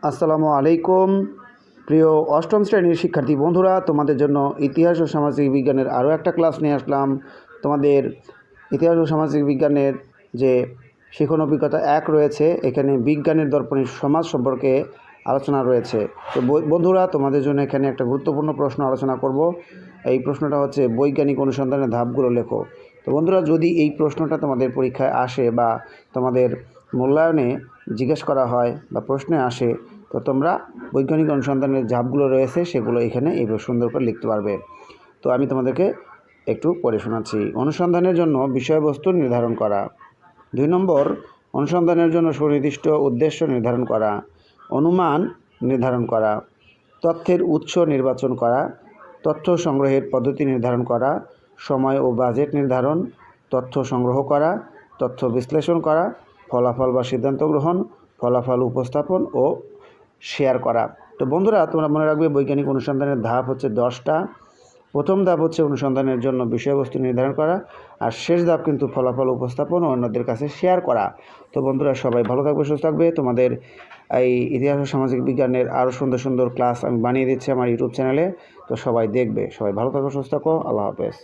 আসসালামু আলাইকুম। প্রিয় অষ্টম শ্রেণীর শিক্ষার্থী বন্ধুরা, তোমাদের জন্য ইতিহাস ও সামাজিক বিজ্ঞানের আরও একটা ক্লাস নিয়ে আসলাম। তোমাদের ইতিহাস ও সামাজিক বিজ্ঞানের যে শিখন অভিজ্ঞতা 1 রয়েছে, এখানে বিজ্ঞানের দর্পণে সমাজ সম্পর্কে আলোচনা রয়েছে। তো বন্ধুরা, তোমাদের জন্য এখানে একটা গুরুত্বপূর্ণ প্রশ্ন আলোচনা করব। এই প্রশ্নটা হচ্ছে বৈজ্ঞানিক অনুসন্ধানের ধাপগুলো লেখো। তো বন্ধুরা, যদি এই প্রশ্নটা তোমাদের পরীক্ষায় আসে বা তোমাদের মূল্যায়নে জিজ্ঞেস করা হয় বা প্রশ্নে আসে, তো তোমরা বৈজ্ঞানিক অনুসন্ধানের ধাপগুলো রয়েছে সেগুলো এখানে এইভাবে সুন্দর করে লিখতে পারবে। তো আমি তোমাদেরকে একটু পড়ে শোনাচ্ছি। অনুসন্ধানের জন্য বিষয়বস্তু নির্ধারণ করা। 2 নম্বর, অনুসন্ধানের জন্য সুনির্দিষ্ট উদ্দেশ্য নির্ধারণ করা, অনুমান নির্ধারণ করা, তথ্যের উৎস নির্বাচন করা, তথ্য সংগ্রহের পদ্ধতি নির্ধারণ করা, সময় ও বাজেট নির্ধারণ, তথ্য সংগ্রহ করা, তথ্য বিশ্লেষণ করা, ফলাফল বা সিদ্ধান্ত গ্রহণ, ফলাফল উপস্থাপন ও শেয়ার করা। তো বন্ধুরা, তোমরা মনে রাখবে বৈজ্ঞানিক অনুসন্ধানের ধাপ হচ্ছে 10টা। প্রথম ধাপ হচ্ছে অনুসন্ধানের জন্য বিষয়বস্তু নির্ধারণ করা, আর শেষ ধাপ কিন্তু ফলাফল উপস্থাপন ও অন্যদের কাছে শেয়ার করা। তো বন্ধুরা, সবাই ভালো থাকবে, সুস্থ থাকবে। তোমাদের এই ইতিহাস ও সামাজিক বিজ্ঞানের আরও সুন্দর সুন্দর ক্লাস আমি বানিয়ে দিচ্ছি আমার ইউটিউব চ্যানেলে। তো সবাই দেখবে। সবাই ভালো থাকো, সুস্থ থাকো। আল্লাহ হাফেজ।